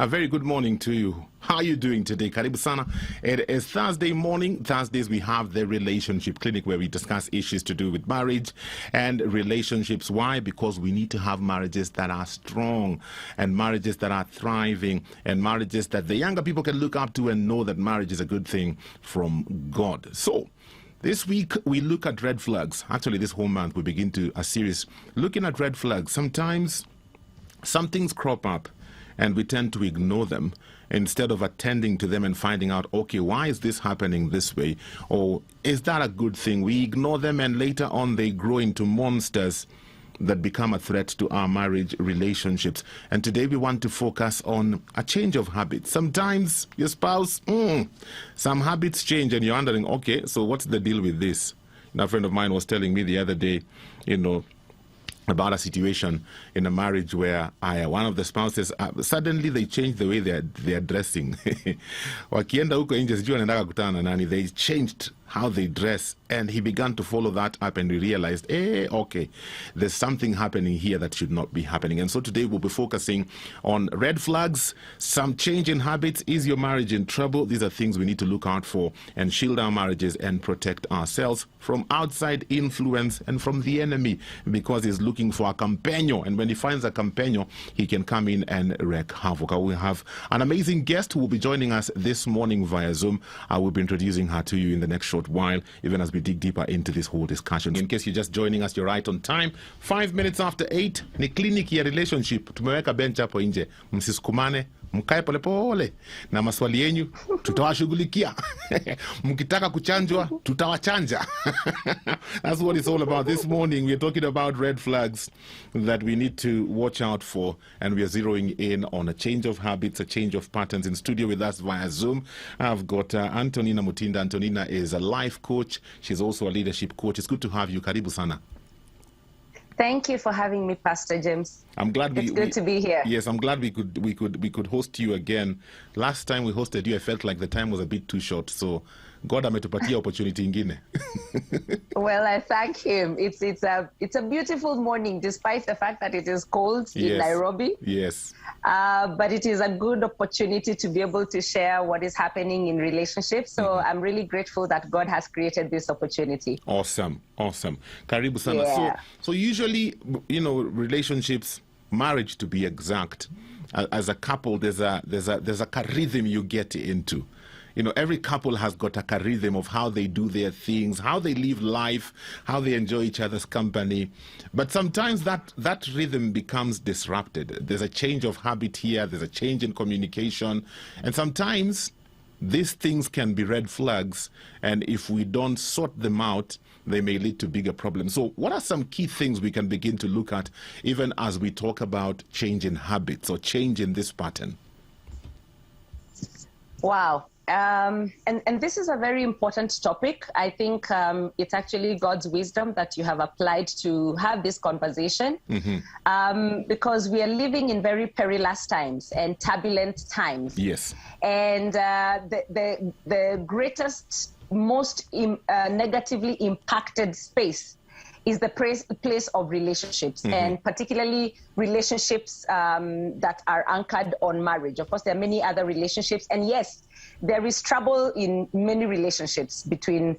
A very good morning to you. How are you doing today? Karibu sana. It is Thursday morning. Thursdays we have the Relationship Clinic where we discuss issues to do with marriage and relationships. Why? Because we need to have marriages that are strong and marriages that are thriving and marriages that the younger people can look up to and know that marriage is a good thing from God. So, this week, we look at red flags. Actually, this whole month, we begin a series looking at red flags. Sometimes some things crop up and we tend to ignore them instead of attending to them and finding out, okay, why is this happening this way? Or is that a good thing? We ignore them and later on they grow into monsters that become a threat to our marriage relationships. And today we want to focus on a change of habits. Sometimes your spouse, some habits change and you're wondering, okay, so what's the deal with this? A friend of mine was telling me the other day, about a situation in a marriage where one of the spouses, suddenly they change the way they're dressing. Wakienda huko nje sijui wanaenda kukutana na nani, they changed how they dress, and he began to follow that up and we realized, okay, there's something happening here that should not be happening. And so today we'll be focusing on red flags, some change in habits. Is your marriage in trouble? These are things we need to look out for and shield our marriages and protect ourselves from outside influence and from the enemy, because he's looking for a companion, and when he finds a companion, he can come in and wreak havoc. We have an amazing guest who will be joining us this morning via Zoom. I will be introducing her to you in the next short while, even as we dig deeper into this whole discussion. In case you're just joining us, you're right on time. 5 minutes after 8 ni kliniki ya relationship. Tumeweka bench hapo nje, msisukumane, mkae polepole na maswali yenyu tutawashughulikia. Mkitaka kuchanjwa tutawachanja. That's what it's all about. This morning we're talking about red flags that we need to watch out for, and we are zeroing in on a change of habits, a change of patterns. In studio with us via Zoom, I've got Antonina Mutinda. Antonina is a life coach. She's also a leadership coach. It's good to have you. Karibu sana. Thank you for having me, Pastor James. I'm glad it's good to be here. Yes, I'm glad we could host you again. Last time we hosted you, I felt like the time was a bit too short. So God ametupatia opportunity ingine. Well, I thank him. It's a beautiful morning, despite the fact that it is cold in Nairobi. Yes. But it is a good opportunity to be able to share what is happening in relationships. So I'm really grateful that God has created this opportunity. Awesome. Karibu sana. Yeah. So usually, relationships, marriage to be exact, as a couple, there's a rhythm you get into. Every couple has got a rhythm of how they do their things, how they live life, how they enjoy each other's company. But sometimes that rhythm becomes disrupted. There's a change of habit here, there's a change in communication, and sometimes these things can be red flags, and if we don't sort them out, they may lead to bigger problems. So what are some key things we can begin to look at even as we talk about change in habits or change in this pattern? Wow. And this is a very important topic. I think it's actually God's wisdom that you have applied to have this conversation, because we are living in very perilous times and turbulent times. Yes. And the greatest, most negatively impacted space is the place of relationships, and particularly relationships that are anchored on marriage. Of course, there are many other relationships, and yes, there is trouble in many relationships between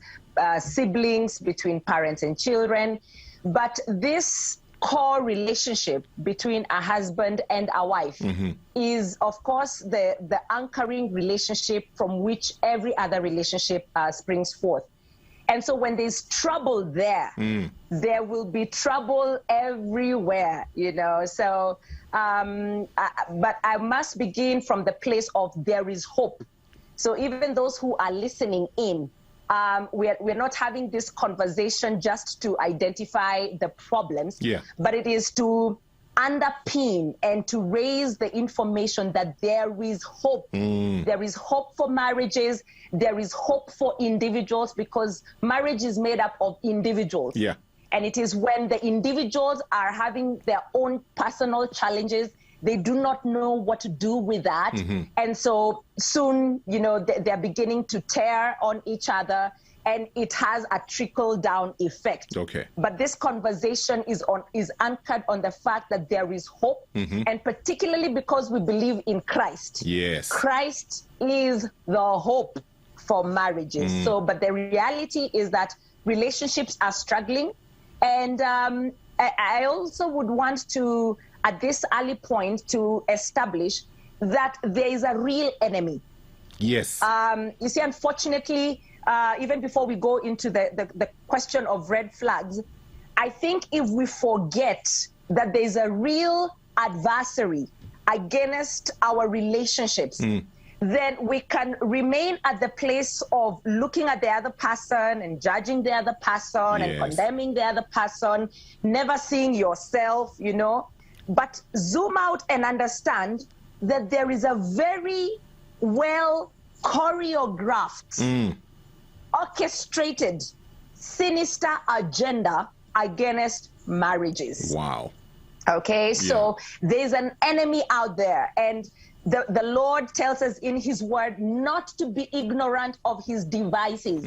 siblings, between parents and children. But this core relationship between a husband and a wife is, of course, the anchoring relationship from which every other relationship springs forth. And so when there's trouble there, there will be trouble everywhere, So, but I must begin from the place of there is hope. So even those who are listening in, we're not having this conversation just to identify the problems, but it is to underpin and to raise the information that there is hope. There is hope for marriages. There is hope for individuals, because marriage is made up of individuals. Yeah. And it is when the individuals are having their own personal challenges, they do not know what to do with that. And so soon, they're beginning to tear on each other. and it has a trickle-down effect. Okay. But this conversation is anchored on the fact that there is hope, and particularly because we believe in Christ. Yes. Christ is the hope for marriages. So, but the reality is that relationships are struggling, and I also would want to, at this early point, to establish that there is a real enemy. Yes. You see, unfortunately, even before we go into the question of red flags, I think if we forget that there's a real adversary against our relationships, then we can remain at the place of looking at the other person and judging the other person and condemning the other person, never seeing yourself, you know. But zoom out and understand that there is a very well choreographed, orchestrated, sinister agenda against marriages. Wow. Okay, so there's an enemy out there, and the Lord tells us in his word not to be ignorant of his devices.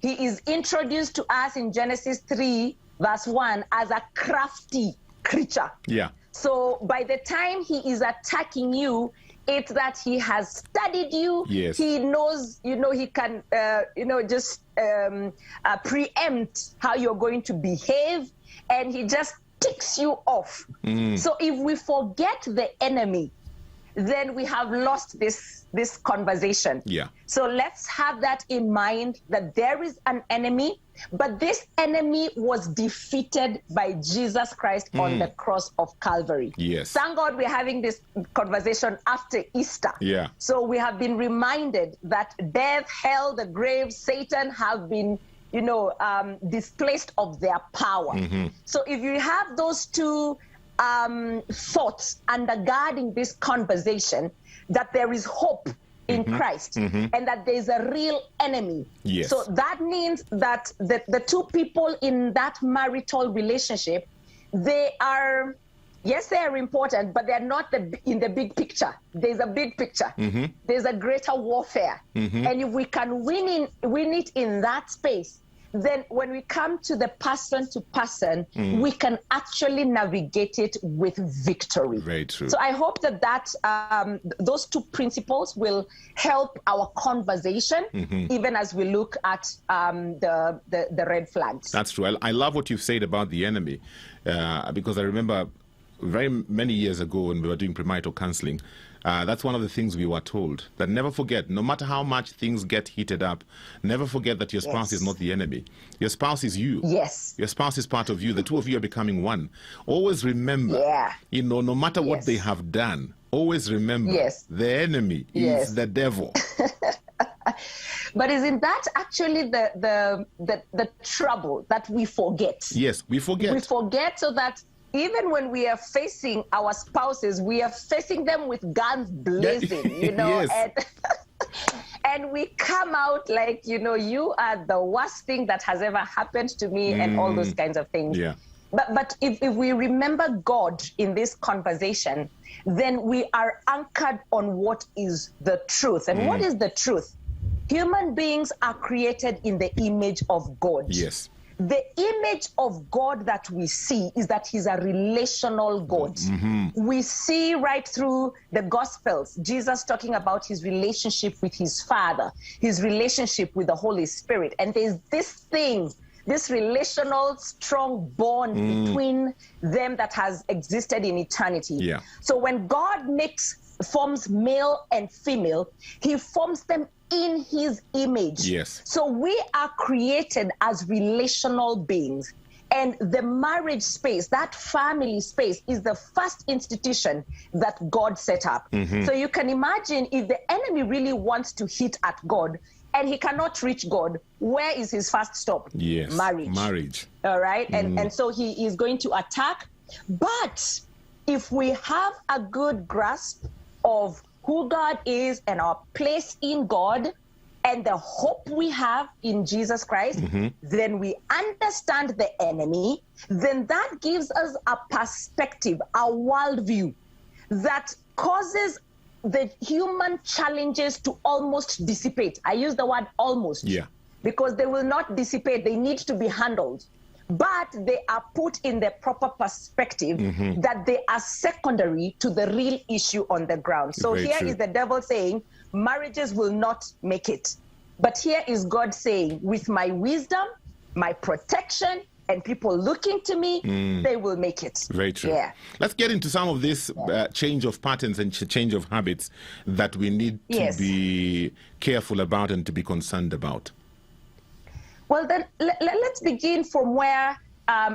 He is introduced to us in Genesis 3 verse 1 as a crafty creature. Yeah. So by the time he is attacking you, it's that he has studied you. Yes. He knows, you know, he can, just preempt how you're going to behave, and he just ticks you off. So if we forget the enemy, then we have lost this conversation. Yeah. So let's have that in mind, that there is an enemy, but this enemy was defeated by Jesus Christ on the cross of Calvary. Yes. Thank God we're having this conversation after Easter. Yeah. So we have been reminded that death, hell, the grave, Satan have been, displaced of their power. So if you have those two thoughts undergirding this conversation, that there is hope in Christ and that there's a real enemy. Yes. So that means that the two people in that marital relationship, they are important, but they're not in the big picture. There's a big picture. There's a greater warfare. And if we can win it in that space, then when we come to the person to person, we can actually navigate it with victory. Very true. So I hope that those two principles will help our conversation, even as we look at the red flags. That's true. I love what you've said about the enemy, because I remember very many years ago when we were doing premarital counseling, that's one of the things we were told, that never forget, no matter how much things get heated up, never forget that your spouse is not the enemy. Your spouse is you. Yes. Your spouse is part of you. The two of you are becoming one. Always remember, no matter what they have done, always remember the enemy is the devil. But isn't that actually the trouble, that we forget? Yes, we forget. We forget, so that even when we are facing our spouses, we are facing them with guns blazing, and we come out like, you are the worst thing that has ever happened to me, and all those kinds of things. Yeah. But if we remember God in this conversation, then we are anchored on what is the truth. And what is the truth? Human beings are created in the image of God. Yes. The image of God that we see is that he's a relational God. We see right through the Gospels, Jesus talking about his relationship with his Father, his relationship with the Holy Spirit. And there's this relational strong bond between them that has existed in eternity. Yeah. So when God forms male and female, he forms them in his image. Yes. So we are created as relational beings. And the marriage space, that family space, is the first institution that God set up. So you can imagine, if the enemy really wants to hit at God and he cannot reach God, where is his first stop? Yes. Marriage. All right. And so he is going to attack. But if we have a good grasp of who God is and our place in God and the hope we have in Jesus Christ, then we understand the enemy, then that gives us a perspective, a worldview that causes the human challenges to almost dissipate. I use the word almost. Yeah. because they will not dissipate. They need to be handled. But they are put in the proper perspective that they are secondary to the real issue on the ground. So here is the devil saying, marriages will not make it. But here is God saying, with my wisdom, my protection, and people looking to me, they will make it. Very true. Yeah. Let's get into some of this change of patterns and change of habits that we need to be careful about and to be concerned about. Well, then let's begin from where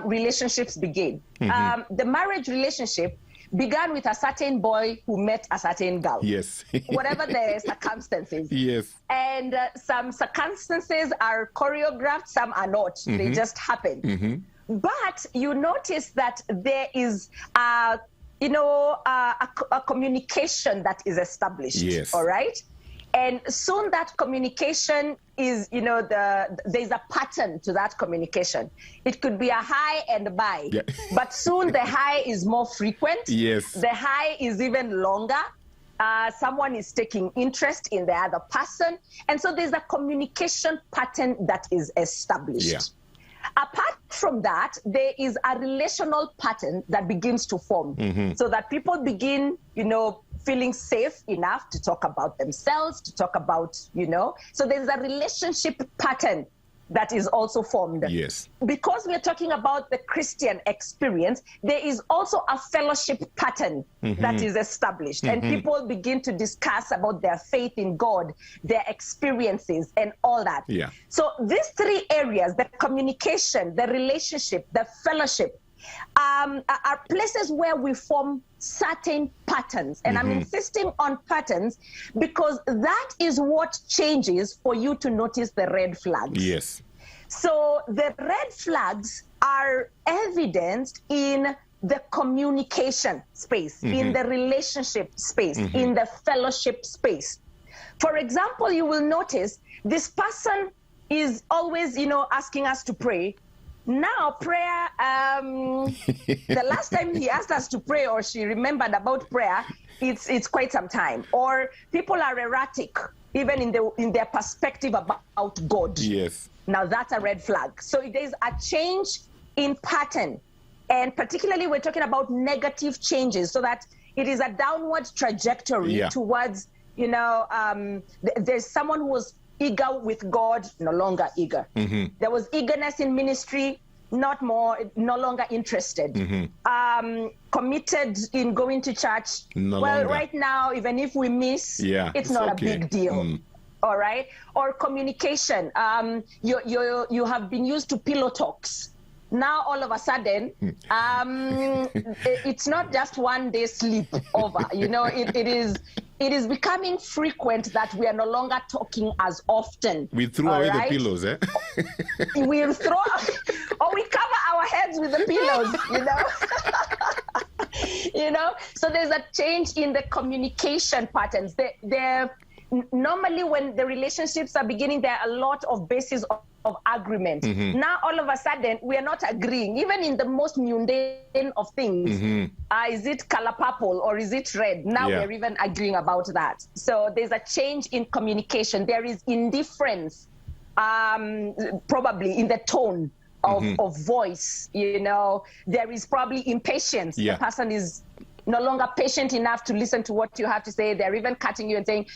relationships begin. The marriage relationship began with a certain boy who met a certain girl. Yes. Whatever the circumstances. Yes. And some circumstances are choreographed, some are not. They just happen. But you notice that there is a communication that is established. Yes. All right? And soon that communication is, there's a pattern to that communication. It could be a hi and a bye, but soon the hi is more frequent. Yes. The hi is even longer. Someone is taking interest in the other person. And so there's a communication pattern that is established. Yeah. Apart from that, there is a relational pattern that begins to form so that people begin, feeling safe enough to talk about themselves, to talk about, So there's a relationship pattern that is also formed. Yes. Because we're talking about the Christian experience, there is also a fellowship pattern that is established. And people begin to discuss about their faith in God, their experiences, and all that. Yeah. So these three areas, the communication, the relationship, the fellowship, are places where we form certain patterns. And I'm insisting on patterns because that is what changes for you to notice the red flags. Yes. So the red flags are evidenced in the communication space, in the relationship space, in the fellowship space. For example, you will notice this person is always, asking us to pray. Now, prayer, the last time he asked us to pray or she remembered about prayer, it's quite some time. Or people are erratic, even in their perspective about God. Yes. Now, that's a red flag. So there's a change in pattern. And particularly, we're talking about negative changes so that it is a downward trajectory towards, there's someone who was eager with God, no longer eager. There was eagerness in ministry, no longer interested. Committed in going to church. No longer. Right now, even if we miss, it's not a big deal. All right? Or communication. You have been used to pillow talks. Now, all of a sudden, it's not just one day sleep over. It is becoming frequent that we are no longer talking as often. We threw away the pillows, eh? We'll throw, or we cover our heads with the pillows, So there's a change in the communication patterns. Normally, when the relationships are beginning, there are a lot of bases of agreement. Now, all of a sudden, we are not agreeing, even in the most mundane of things. Is it color purple or is it red? Now we're even agreeing about that. So there's a change in communication. There is indifference, probably in the tone of voice. There is impatience. Impatience. The person is no longer patient enough to listen to what you have to say. They're even cutting you and saying,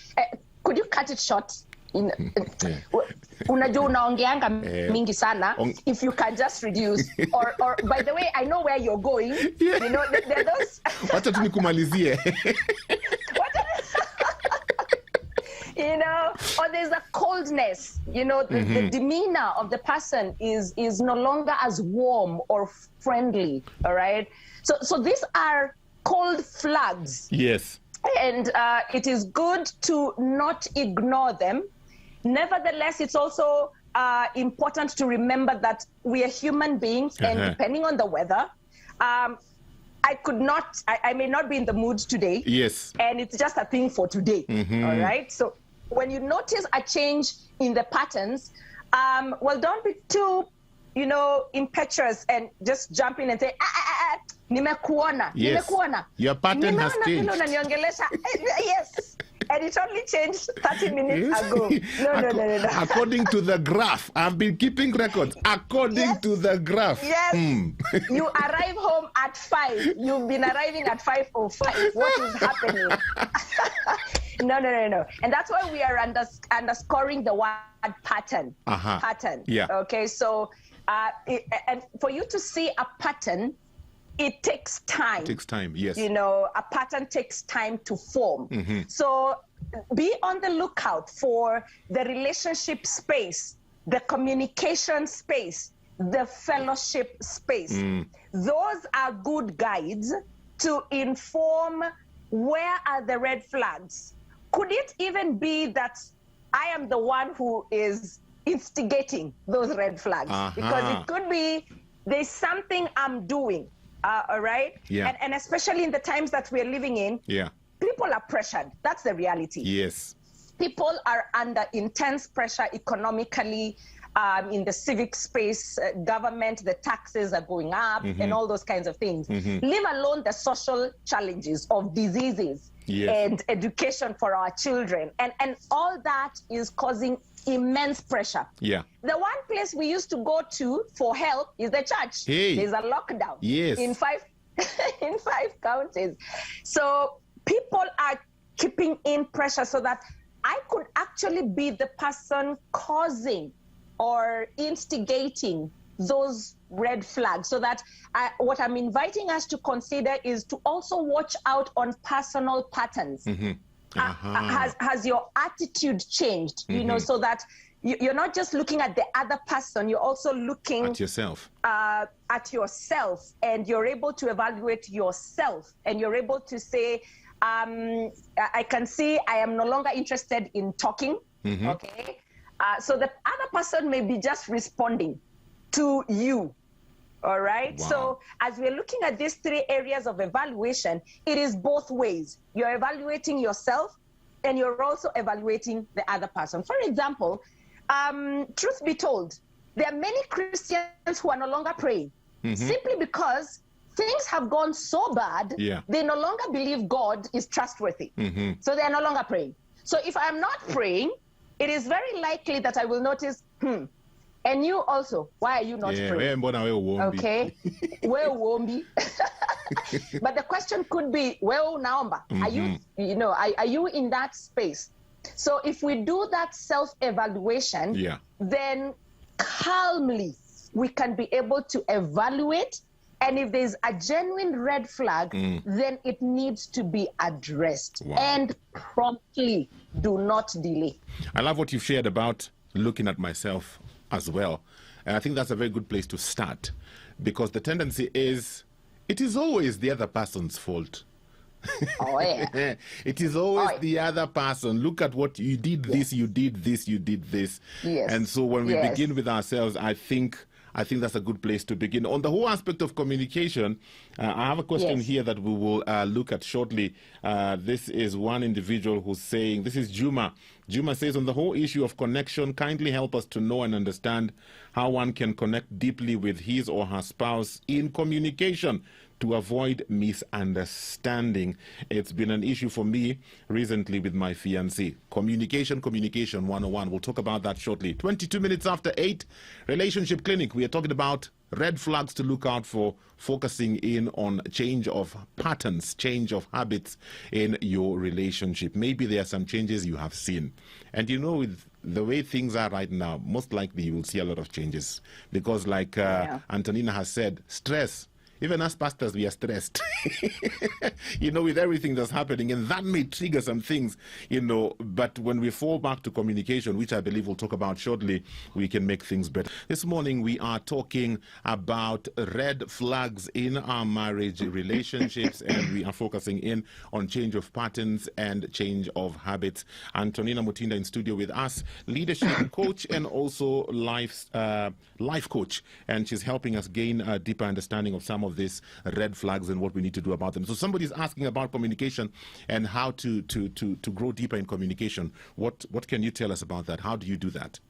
could you cut it short? Unajua unaongeanga mingi sana. If you can just reduce. Or by the way, I know where you're going. There are those. Wacha tu nikumalizie. Or there's a coldness. The demeanor of the person is no longer as warm or friendly. All right. So these are cold flags. Yes. And it is good to not ignore them. Nevertheless, it's also important to remember that we are human beings, and depending on the weather, I may not be in the mood today. Yes. And it's just a thing for today. All right. So when you notice a change in the patterns, don't be too, impetuous and just jump in and say, nimekuona. Yes. Nimekuona. Your pattern has changed. Yes. And it only changed 30 minutes ago. No. According to the graph, I've been keeping records. According to the graph. Yes. You arrive home at 5. You've been arriving at 5:05. What is happening? No. And that's why we are underscoring the word pattern. Pattern. Yeah. Okay. So, and for you to see a pattern, it takes time. It takes time, yes. A pattern takes time to form. So be on the lookout for the relationship space, the communication space, the fellowship space. Those are good guides to inform where are the red flags. Could it even be that I am the one who is instigating those red flags? Because it could be there's something I'm doing. All right. Yeah. And especially in the times that we're living in, people are pressured. That's the reality. Yes. People are under intense pressure economically, in the civic space, government, the taxes are going up and all those kinds of things. Leave alone the social challenges of diseases and education for our children. And all that is causing immense pressure. Yeah. The one place we used to go to for help is the church. There's a lockdown. Yes. In 5 counties. So people are keeping in pressure so that I could actually be the person causing or instigating those red flags. So that what I'm inviting us to consider is to also watch out on personal patterns. Has your attitude changed? So that you're not just looking at the other person, you're also looking at yourself. And you're able to evaluate yourself, and you're able to say, I can see I am no longer interested in talking. Okay. So the other person may be just responding to you. All right. Wow. So as we're looking at these 3 areas of evaluation, it is both ways. You're evaluating yourself and you're also evaluating the other person. For example, truth be told, there are many Christians who are no longer praying simply because things have gone so bad, they no longer believe God is trustworthy. So they are no longer praying. So if I'm not praying, it is very likely that I will notice, and you also, why are you not praying? Okay. Where won't be? But the question could be, well, naomba, are you in that space? So if we do that self-evaluation, then calmly we can be able to evaluate. And if there's a genuine red flag, then it needs to be addressed and promptly. Do not delay. I love what you've shared about looking at myself as well. And I think that's a very good place to start, because the tendency is it is always the other person's fault. Oh, yeah. It is always the other person. Look at what you did, this, you did this, you did this. Yes. And so when we begin with ourselves, I think that's a good place to begin. On the whole aspect of communication, I have a question here that we will look at shortly. This is one individual who's saying, this is Juma. Juma says, on the whole issue of connection, kindly help us to know and understand how one can connect deeply with his or her spouse in communication to avoid misunderstanding. It's been an issue for me recently with my fiancé. Communication 101. We'll talk about that shortly. 22 minutes after 8, Relationship Clinic. We are talking about red flags to look out for, focusing in on change of patterns, change of habits in your relationship. Maybe there are some changes you have seen. And with the way things are right now, most likely you will see a lot of changes. Because like Antonina has said, stress. Even as pastors, we are stressed, with everything that's happening, and that may trigger some things, but when we fall back to communication, which I believe we'll talk about shortly, we can make things better. This morning, we are talking about red flags in our marriage relationships, and we are focusing in on change of patterns and change of habits. Antonina Mutinda in studio with us, leadership coach and also life coach, and she's helping us gain a deeper understanding of some of these red flags and what we need to do about them. So somebody's asking about communication and how to grow deeper in communication. What can you tell us about that? How do you do that?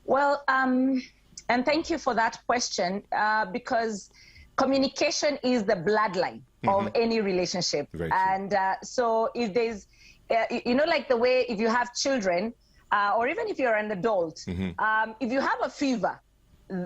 Well, and thank you for that question, because communication is the bloodline of any relationship. And so if there's, like the way if you have children, or even if you're an adult, if you have a fever,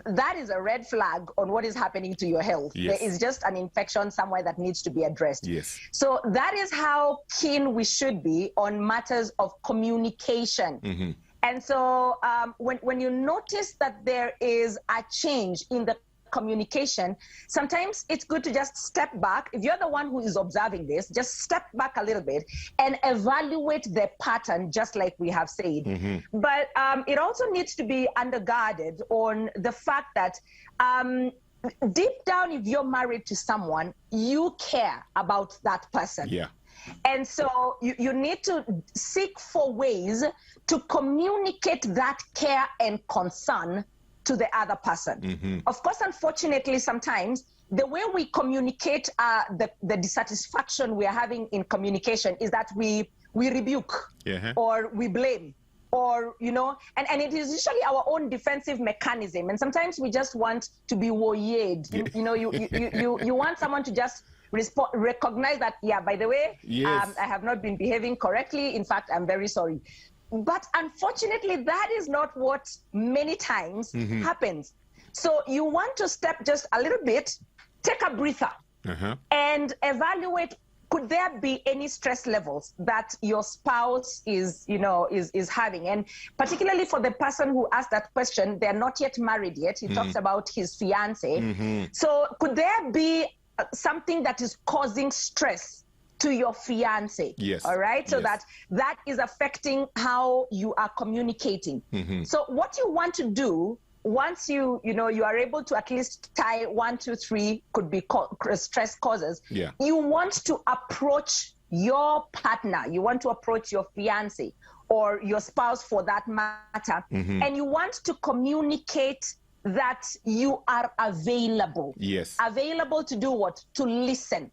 that is a red flag on what is happening to your health. Yes. There is just an infection somewhere that needs to be addressed. Yes. So that is how keen we should be on matters of communication. And so when you notice that there is a change in the communication, sometimes it's good to just step back. If you're the one who is observing this, just step back a little bit and evaluate the pattern, just like we have said. But it also needs to be undergirded on the fact that deep down, if you're married to someone, you care about that person. Yeah. And so you need to seek for ways to communicate that care and concern to the other person. Of course, unfortunately, sometimes the way we communicate the dissatisfaction we are having in communication is that we rebuke or we blame, or, and it is usually our own defensive mechanism. And sometimes we just want to be woyed. You want someone to just recognize that, yeah, by the way, I have not been behaving correctly. In fact, I'm very sorry. But unfortunately, that is not what many times happens. So you want to step just a little bit, take a breather, and evaluate, could there be any stress levels that your spouse is having? And particularly for the person who asked that question, they're not yet married yet. He talks about his fiance. So could there be something that is causing stress to your fiance? Yes. All right. So that is affecting how you are communicating. So what you want to do once you are able to at least tie 1, 2, 3 could be stress causes. Yeah. You want to approach your partner. You want to approach your fiance or your spouse for that matter. And you want to communicate that you are available. Yes. Available to do what? To listen.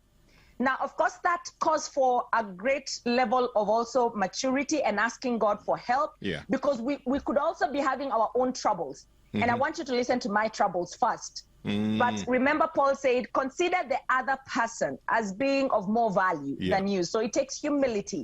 Now, of course, that calls for a great level of also maturity and asking God for help. Yeah. Because we could also be having our own troubles. And I want you to listen to my troubles first. But remember, Paul said, consider the other person as being of more value than you. So it takes humility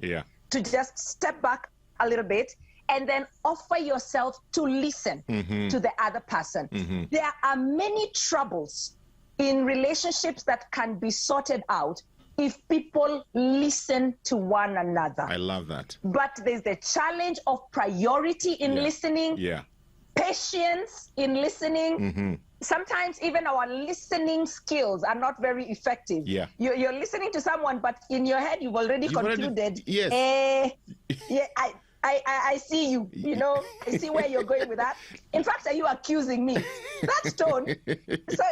to just step back a little bit and then offer yourself to listen to the other person. There are many troubles in relationships that can be sorted out if people listen to one another. I love that. But there's the challenge of priority in listening, patience in listening. Sometimes even our listening skills are not very effective. You're listening to someone, but in your head you've already concluded, I see you, I see where you're going with that. In fact, are you accusing me? That's tone. So,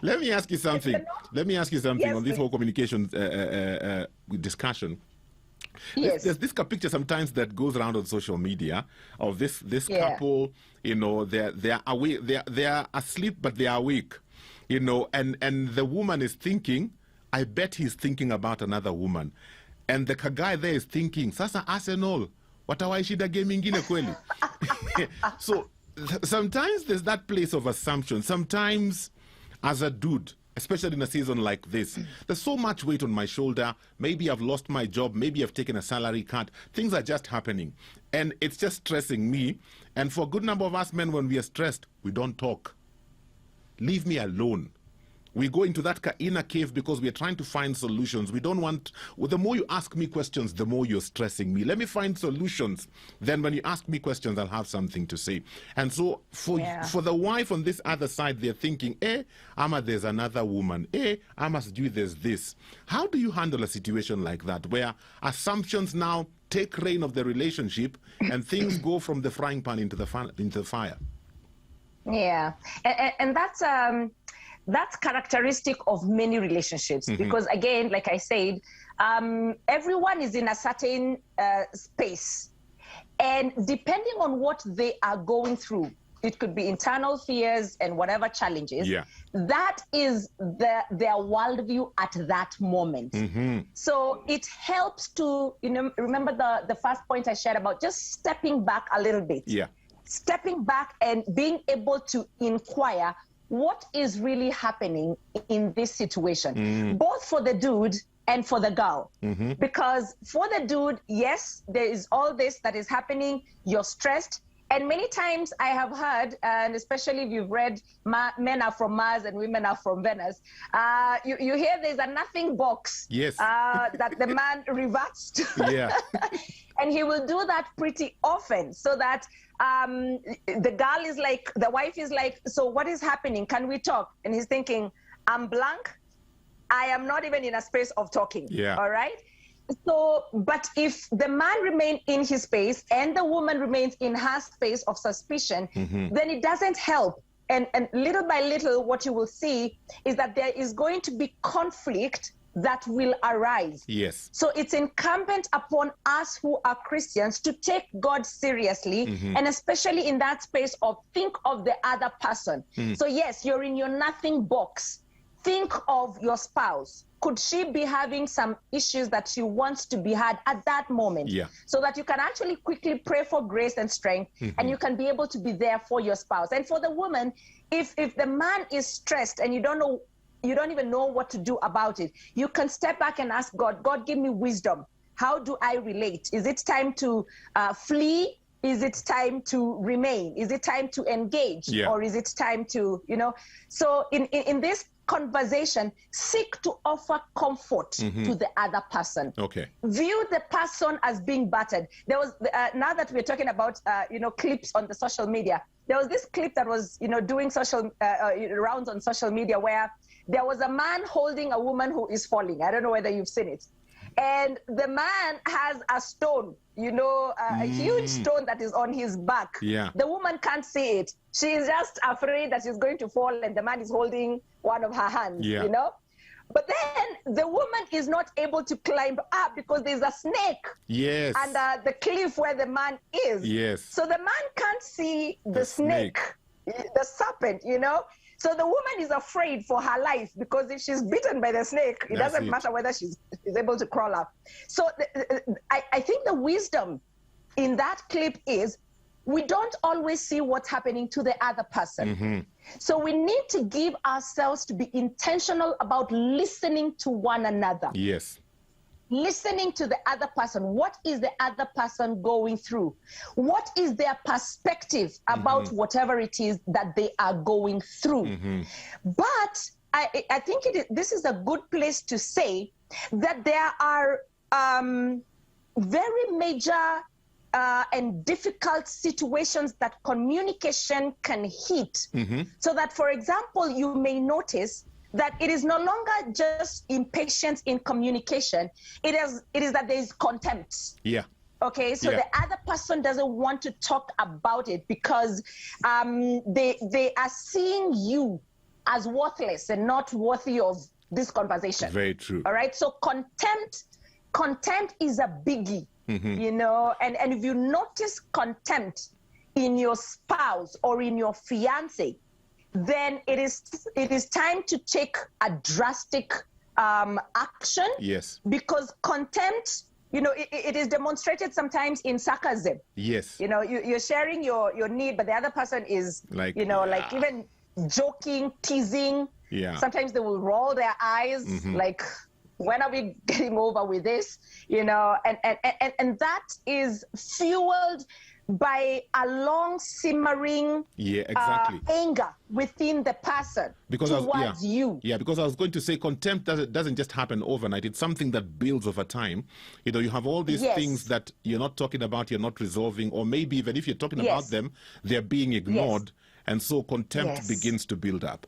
Let me ask you something. Yes, on this whole communication discussion. Yes. There's this picture sometimes that goes around on social media of this couple, they're awake, they're asleep, but they're awake, and the woman is thinking, I bet he's thinking about another woman. And the guy there is thinking, Sasa Arsenal, watawaishida game ingine kweli. So sometimes there's that place of assumption. Sometimes as a dude, especially in a season like this, there's so much weight on my shoulder. Maybe I've lost my job. Maybe I've taken a salary cut. Things are just happening. And it's just stressing me. And for a good number of us men, when we are stressed, we don't talk. Leave me alone. We go into that inner cave because we are trying to find solutions. We don't want... Well, the more you ask me questions, the more you're stressing me. Let me find solutions. Then when you ask me questions, I'll have something to say. And so for the wife on this other side, they're thinking, Ama, there's another woman. I must do this. How do you handle a situation like that, where assumptions now take reign of the relationship and things go from the frying pan into the fire? Yeah. And that's characteristic of many relationships because, again, like I said, everyone is in a certain space, and depending on what they are going through, it could be internal fears and whatever challenges, that is their worldview at that moment. So it helps to, remember the first point I shared about just stepping back a little bit. Stepping back and being able to inquire, what is really happening in this situation, both for the dude and for the girl. Because for the dude, yes, there is all this that is happening, you're stressed. And many times I have heard, and especially if you've read Men Are From Mars and Women Are From Venus, you hear there's a nothing box that the man reverts to. Yeah. And he will do that pretty often, so that the girl is like, the wife is like, so what is happening? Can we talk? And he's thinking, I'm blank. I am not even in a space of talking. Yeah. All right. So, but if the man remains in his space and the woman remains in her space of suspicion, then it doesn't help. And little by little, what you will see is that there is going to be conflict that will arise. Yes. So it's incumbent upon us who are Christians to take God seriously, and especially in that space of think of the other person. So yes, you're in your nothing box. Think of your spouse. Could she be having some issues that she wants to be had at that moment? Yeah. So that you can actually quickly pray for grace and strength, and you can be able to be there for your spouse. And for the woman, if the man is stressed and you don't even know what to do about it, you can step back and ask God, God, give me wisdom. How do I relate? Is it time to flee? Is it time to remain? Is it time to engage? Yeah. Or is it time to, So in this conversation, seek to offer comfort to the other person. Okay. View the person as being battered. There was, now that we're talking about, clips on the social media, there was this clip that was, doing social rounds on social media where there was a man holding a woman who is falling. I don't know whether you've seen it. And the man has a stone, a huge stone that is on his back. Yeah. The woman can't see it. She is just afraid that she's going to fall, and the man is holding one of her hands, But then the woman is not able to climb up because there's a snake. Yes. Under the cliff where the man is. Yes. So the man can't see the snake, the serpent, So the woman is afraid for her life, because if she's bitten by the snake, it doesn't matter whether she's able to crawl up. So I think the wisdom in that clip is we don't always see what's happening to the other person. So we need to give ourselves to be intentional about listening to one another. Yes. Listening to the other person. What is the other person going through? What is their perspective about whatever it is that they are going through? But I think this is a good place to say that there are very major and difficult situations that communication can hit. So that, for example, you may notice that it is no longer just impatience in communication. It is that there is contempt. Yeah. Okay, so the other person doesn't want to talk about it because they are seeing you as worthless and not worthy of this conversation. Very true. All right, so contempt is a biggie, and if you notice contempt in your spouse or in your fiance, then it is time to take a drastic action. Yes. Because contempt, it is demonstrated sometimes in sarcasm. Yes. You're sharing your need, but the other person is like even joking, teasing. Yeah. Sometimes they will roll their eyes like, when are we getting over with this? And that is fueled by a long simmering anger within the person towards you. Yeah, because I was going to say contempt doesn't just happen overnight. It's something that builds over time. You have all these things that you're not talking about, you're not resolving, or maybe even if you're talking about them, they're being ignored. And so contempt begins to build up.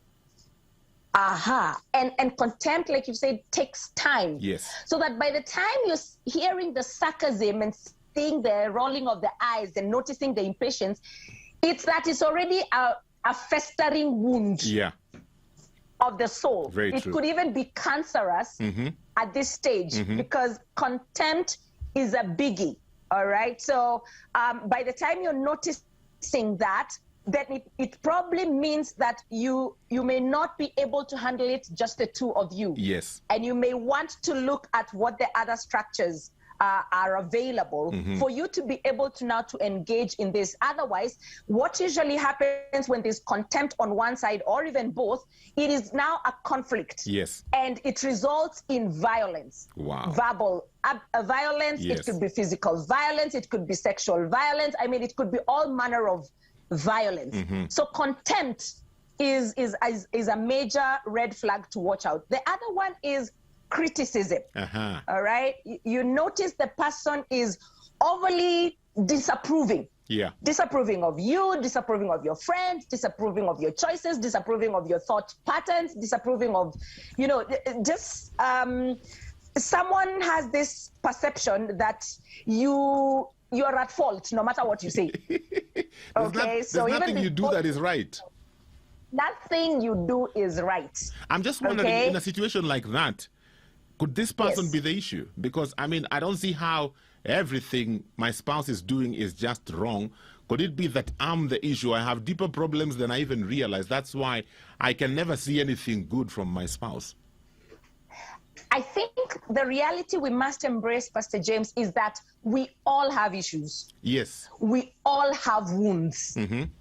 And contempt, like you said, takes time. Yes. So that by the time you're hearing the sarcasm and seeing the rolling of the eyes and noticing the impatience, it's already a festering wound of the soul. Very true. It could even be cancerous at this stage because contempt is a biggie. All right. So by the time you're noticing that, then it probably means that you may not be able to handle it, just the two of you. Yes. And you may want to look at what the other structures are available for you to be able to now to engage in this. Otherwise, what usually happens when there's contempt on one side or even both, it is now a conflict. Yes. And it results in violence. Wow. Verbal violence, Yes. it could be physical violence, it could be sexual violence. I mean, it could be all manner of violence. So contempt is a major red flag to watch out. The other one is criticism. All right, you notice the person is overly disapproving. Yeah. Disapproving of you, disapproving of your friends, disapproving of your choices, disapproving of your thought patterns, disapproving of, just someone has this perception that you're at fault no matter what you say. There's nothing you do that is right. Nothing you do is right. I'm just wondering, in a situation like that, could this person be the issue? Because, I mean, I don't see how everything my spouse is doing is just wrong. Could it be that I'm the issue? I have deeper problems than I even realize. That's why I can never see anything good from my spouse. I think the reality we must embrace, Pastor James, is that we all have issues. Yes. We all have wounds,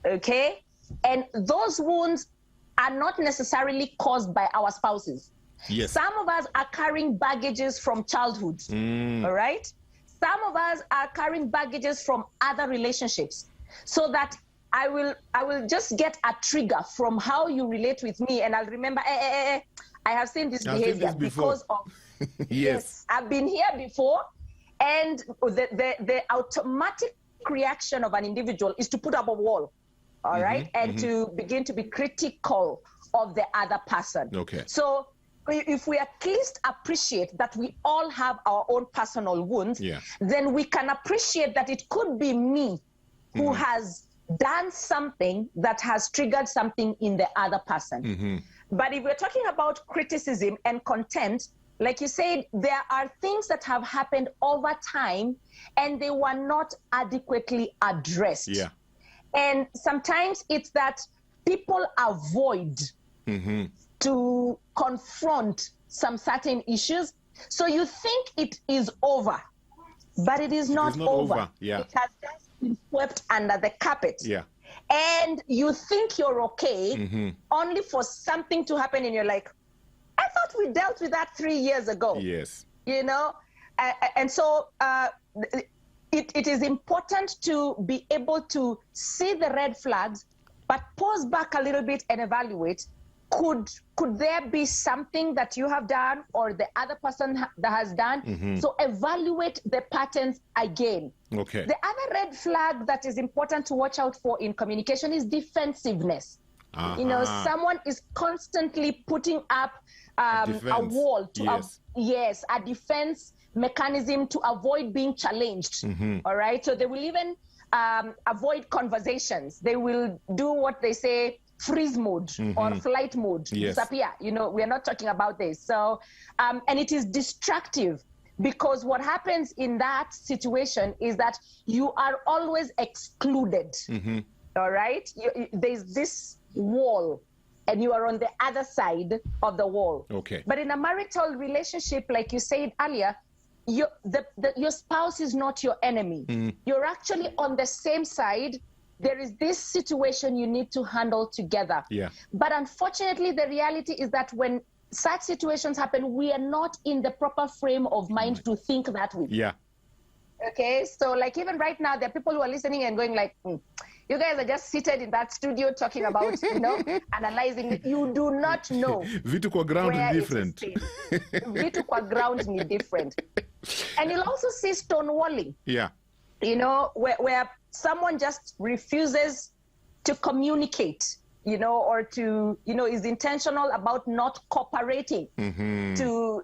okay? And those wounds are not necessarily caused by our spouses. Yes. Some of us are carrying baggages from childhood, all right? Some of us are carrying baggages from other relationships. So that I will just get a trigger from how you relate with me, and I'll remember, I have seen this behavior because of, yes, I've been here before, and the automatic reaction of an individual is to put up a wall, all right, and to begin to be critical of the other person. Okay. So if we at least appreciate that we all have our own personal wounds, then we can appreciate that it could be me who has done something that has triggered something in the other person. But if we're talking about criticism and contempt, like you said, there are things that have happened over time and they were not adequately addressed. Yeah. And sometimes it's that people avoid to confront some certain issues. So you think it is over, but it is not over. Yeah. It has just been swept under the carpet. Yeah. And you think you're okay, only for something to happen and you're like, I thought we dealt with that 3 years ago. Yes. And so it is important to be able to see the red flags, but pause back a little bit and evaluate. Could there be something that you have done or the other person that has done? So evaluate the patterns again. Okay. The other red flag that is important to watch out for in communication is defensiveness. Someone is constantly putting up a wall to a defense mechanism to avoid being challenged. All right. So they will even avoid conversations. They will do what they say, freeze mode or flight mode, disappear. We are not talking about this. So, and it is destructive because what happens in that situation is that you are always excluded. All right. There's this wall and you are on the other side of the wall. Okay. But in a marital relationship, like you said earlier, your spouse is not your enemy. You're actually on the same side. There is this situation you need to handle together. Yeah. But unfortunately, the reality is that when such situations happen, we are not in the proper frame of mind to think that way. Yeah. Okay. So like even right now, there are people who are listening and going like, you guys are just seated in that studio talking about, analyzing it. You do not know. Vitu kwa ground is different. Vitu kwa ground is different. And you'll also see stonewalling. Yeah. Where someone just refuses to communicate, or to, is intentional about not cooperating to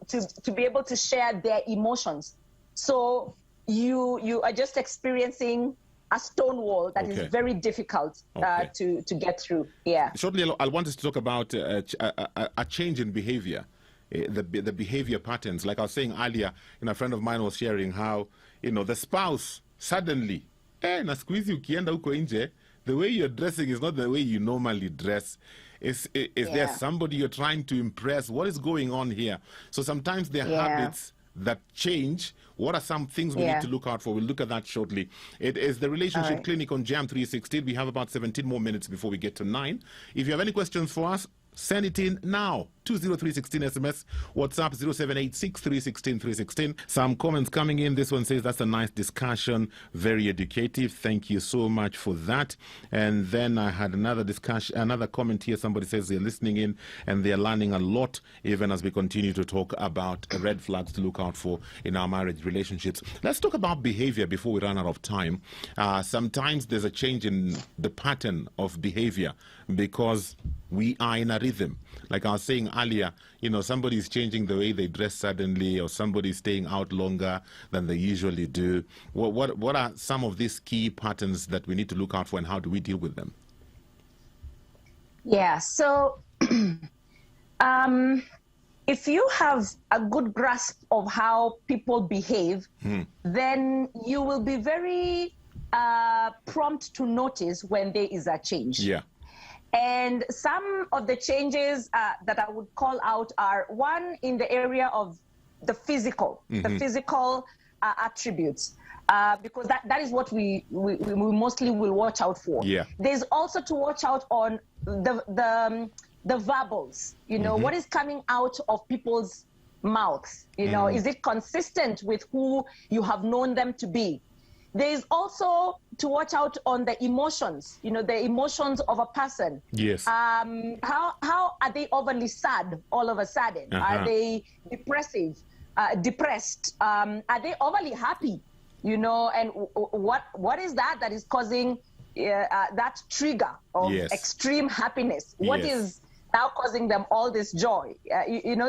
be able to share their emotions. So you are just experiencing a stone wall that is very difficult to get through. Yeah. Shortly, I want us to talk about a change in behavior. The behavior patterns. Like I was saying earlier, a friend of mine was sharing how, the spouse suddenly, na siku hizi ukienda huko nje, the way you're dressing is not the way you normally dress. Is there somebody you're trying to impress? What is going on here? So sometimes their habits that change? What are some things we need to look out for? We'll look at that shortly. It is the Relationship Clinic on Jam 316. We have about 17 more minutes before we get to 9. If you have any questions for us, send it in now. 20316 SMS, WhatsApp 0786316316. Some comments coming in. This one says, that's a nice discussion, very educative. Thank you so much for that. And then I had another comment here. Somebody says they're listening in and they're learning a lot, even as we continue to talk about red flags to look out for in our marriage relationships. Let's talk about behavior before we run out of time. Sometimes there's a change in the pattern of behavior because we are in a rhythm. Like I was saying earlier, somebody's changing the way they dress suddenly, or somebody's staying out longer than they usually do. What are some of these key patterns that we need to look out for, and how do we deal with them? Yeah, so if you have a good grasp of how people behave, then you will be very prompt to notice when there is a change. Yeah. And some of the changes that I would call out are, one, in the area of the physical, attributes, because that is what we mostly will watch out for. Yeah. There's also to watch out on the verbals, what is coming out of people's mouths, is it consistent with who you have known them to be? There is also to watch out on the emotions, the emotions of a person. Yes. How are they overly sad all of a sudden? Are they depressed? Are they overly happy? And what is that is causing that trigger of extreme happiness? What is now causing them all this joy?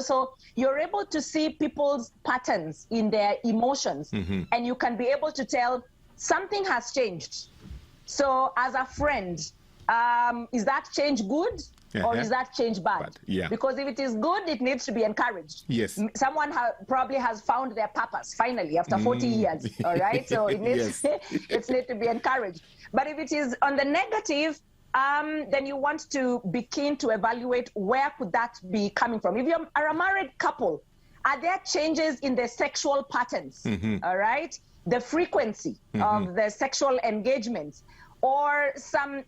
So you're able to see people's patterns in their emotions, and you can be able to tell something has changed. So as a friend, is that change good or is that change bad? Yeah. Because if it is good, it needs to be encouraged. Yes. Someone probably has found their purpose finally after 40 years. All right. So it needs it needs to be encouraged. But if it is on the negative, then you want to be keen to evaluate where could that be coming from. If you are a married couple, are there changes in their sexual patterns? All right. The frequency of the sexual engagement, or some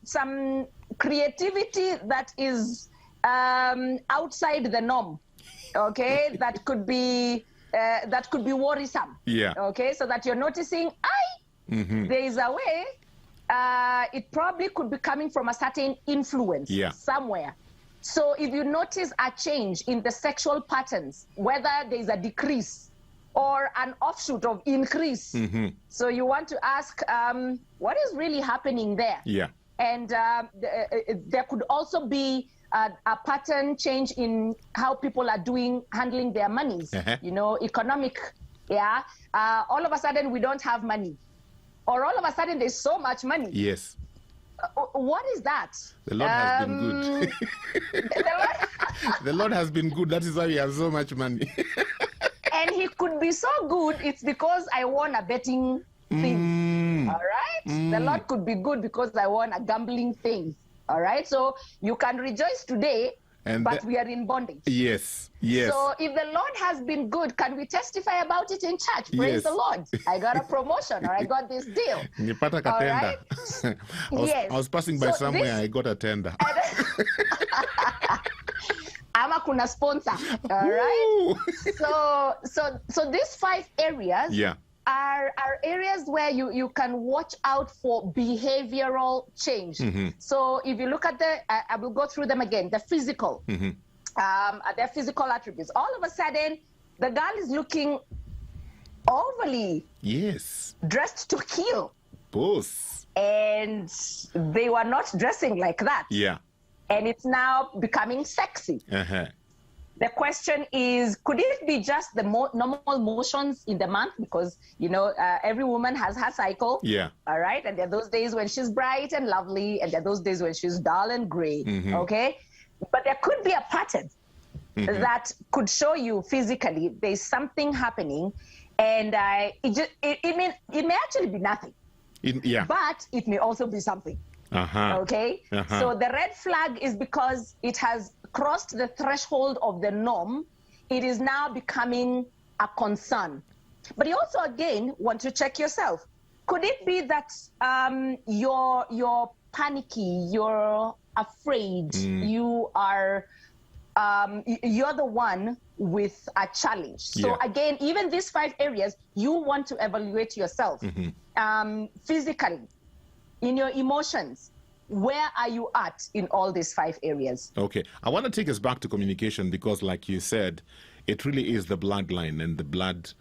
creativity that is outside the norm, okay? that could be worrisome. Yeah. Okay, so that you're noticing, there is a way. It probably could be coming from a certain influence somewhere. So if you notice a change in the sexual patterns, whether there is a decrease or an offshoot of increase. So you want to ask, what is really happening there? Yeah. And there could also be a pattern change in how people are handling their monies, economic, all of a sudden we don't have money. Or all of a sudden there's so much money. Yes. What is that? The Lord has been good. The Lord has been good. That is why we have so much money. And he could be so good, it's because I won a betting thing. All right? The Lord could be good because I won a gambling thing. All right? So you can rejoice today, but we are in bondage. Yes. Yes. So if the Lord has been good, can we testify about it in church? Praise the Lord. I got a promotion, or I got this deal. All right? I was passing by somewhere, I got a tender. Ama kuna sponsor, all right? So these 5 areas are areas where you can watch out for behavioral change. So if you look at I will go through them again. The physical, their physical attributes. All of a sudden, the girl is looking overly dressed to kill. Boss. And they were not dressing like that. Yeah. And it's now becoming sexy. The question is, could it be just the normal motions in the month? Because, every woman has her cycle. Yeah. All right. And there are those days when she's bright and lovely, and there are those days when she's dull and gray. Okay. But there could be a pattern that could show you physically there's something happening. And it may actually be nothing. But it may also be something. Okay. So the red flag is because it has crossed the threshold of the norm. It is now becoming a concern. But you also, again, want to check yourself. Could it be that you're panicky, you're afraid, you're the one with a challenge? So again, even these 5 areas, you want to evaluate yourself. Physically, in your emotions, where are you at in all these 5 areas? Okay, I want to take us back to communication because, like you said, it really is the bloodline and the blood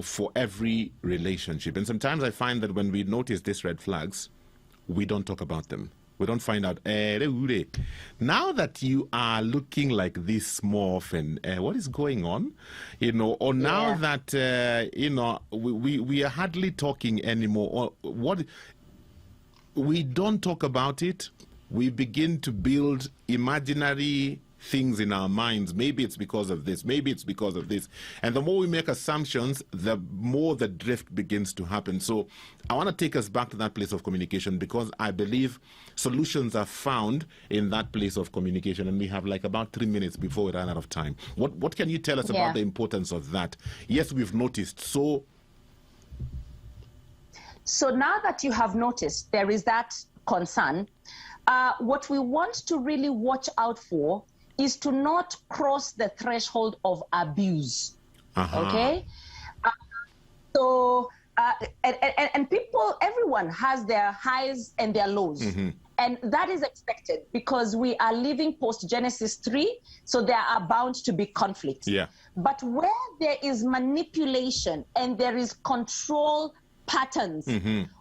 for every relationship. And sometimes I find that when we notice these red flags, we don't talk about them. We don't find out, now that you are looking like this more often, what is going on? Or now that, we are hardly talking anymore. Or what? We don't talk about it. We begin to build imaginary things in our minds. Maybe it's because of this, maybe it's because of this. And the more we make assumptions, the more the drift begins to happen. So I want to take us back to that place of communication because I believe solutions are found in that place of communication. And we have like about 3 minutes before we run out of time. What can you tell us about the importance of that? Yes, we've noticed. So now that you have noticed there is that concern, what we want to really watch out for is to not cross the threshold of abuse. Okay? And people, everyone has their highs and their lows. And that is expected because we are living post-Genesis 3, so there are bound to be conflicts. But where there is manipulation and there is control patterns,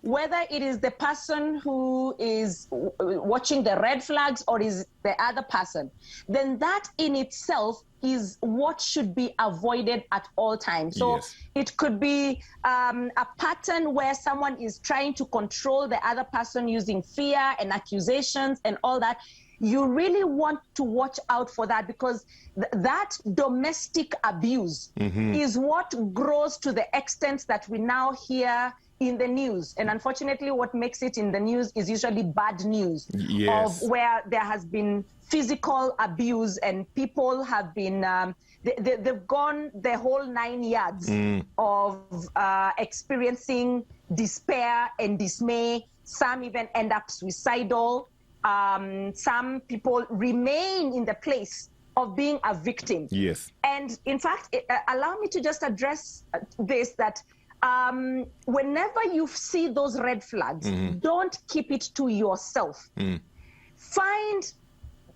whether it is the person who is watching the red flags or is the other person, then that in itself is what should be avoided at all times. So it could be a pattern where someone is trying to control the other person using fear and accusations and all that. You really want to watch out for that because that domestic abuse is what grows to the extent that we now hear in the news. And unfortunately, what makes it in the news is usually bad news of where there has been physical abuse and people have been, they've gone the whole 9 yards of experiencing despair and dismay. Some even end up suicidal. Some people remain in the place of being a victim. And in fact, allow me to just address this, that whenever you see those red flags, don't keep it to yourself. Find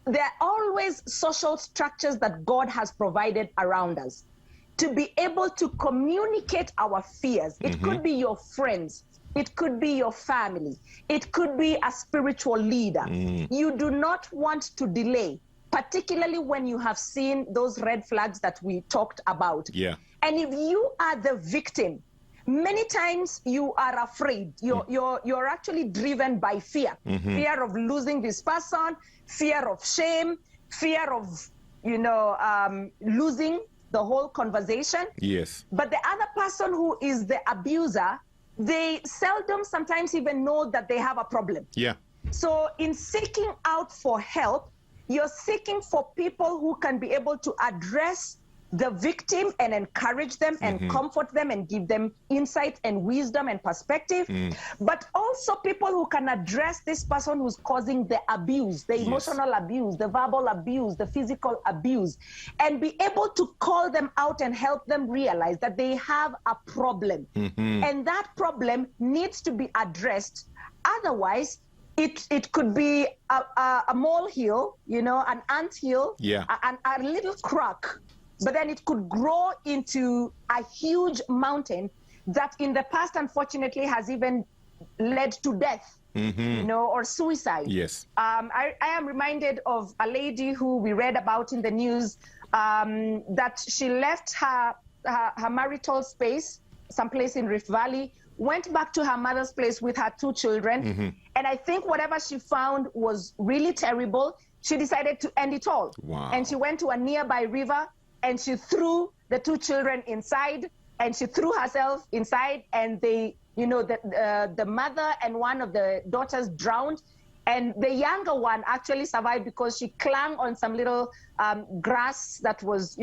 there are always social structures that God has provided around us to be able to communicate our fears. It could be your friends. It could be your family. It could be a spiritual leader. You do not want to delay, particularly when you have seen those red flags that we talked about. And if you are the victim, many times you are afraid. You're actually driven by fear. Fear of losing this person, fear of shame, fear of, losing the whole conversation. But the other person who is the abuser, they seldom sometimes even know that they have a problem. So in seeking out for help, you're seeking for people who can be able to address the victim and encourage them and comfort them and give them insight and wisdom and perspective, but also people who can address this person who's causing the abuse, the emotional abuse, the verbal abuse, the physical abuse, and be able to call them out and help them realize that they have a problem. And that problem needs to be addressed. Otherwise, it could be a molehill, an anthill, a little crack. But then it could grow into a huge mountain that in the past, unfortunately, has even led to death, or suicide. I am reminded of a lady who we read about in the news, that she left her marital space, someplace in Rift Valley, went back to her mother's place with her 2 children. And I think whatever she found was really terrible. She decided to end it all. And she went to a nearby river, and she threw the 2 children inside, and she threw herself inside, and they, the mother and one of the daughters drowned, And the younger one actually survived because she clung on some little grass that was,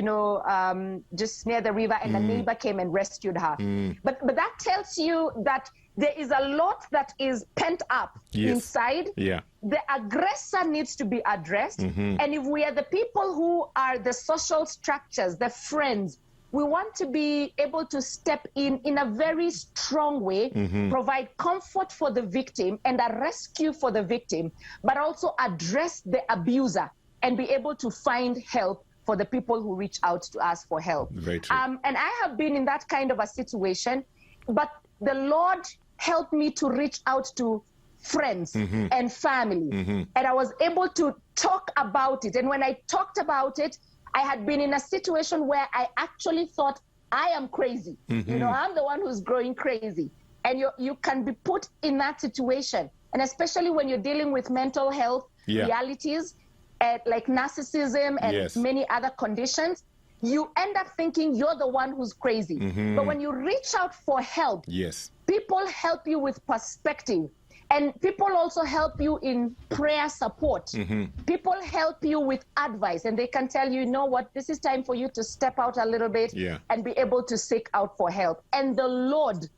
just near the river, and the neighbor came and rescued her. But that tells you that there is a lot that is pent up inside. Yeah. The aggressor needs to be addressed. And if we are the people who are the social structures, the friends, we want to be able to step in a very strong way, provide comfort for the victim and a rescue for the victim, but also address the abuser and be able to find help for the people who reach out to us for help. Very true. And I have been in that kind of a situation, but the Lord helped me to reach out to friends and family. And I was able to talk about it. And when I talked about it, I had been in a situation where I actually thought I am crazy. I'm the one who's growing crazy. And you can be put in that situation. And especially when you're dealing with mental health realities, like narcissism and many other conditions, you end up thinking you're the one who's crazy. But when you reach out for help, people help you with perspective. And people also help you in prayer support. People help you with advice, and they can tell you, you know what, this is time for you to step out a little bit and be able to seek out for help. And the Lord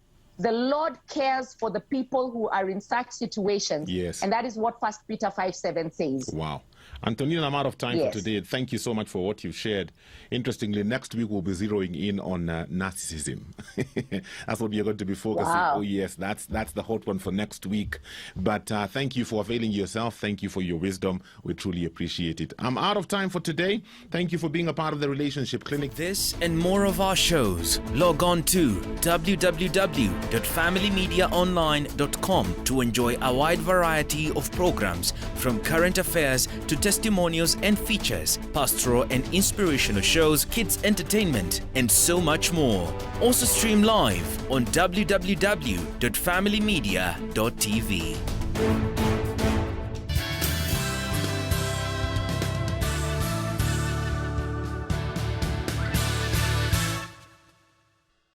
cares for the people who are in such situations. And that is what 1 Peter 5:7 says. Wow. Antonina, I'm out of time for today. Thank you so much for what you've shared. Interestingly, next week we'll be zeroing in on narcissism. That's what we're going to be focusing on. Oh, yes, that's the hot one for next week. But thank you for availing yourself. Thank you for your wisdom. We truly appreciate it. I'm out of time for today. Thank you for being a part of the Relationship Clinic. This and more of our shows, log on to www.familymediaonline.com to enjoy a wide variety of programs, from current affairs to testimonials and features, pastoral and inspirational shows, kids entertainment, and so much more. Also stream live on www.familymedia.tv.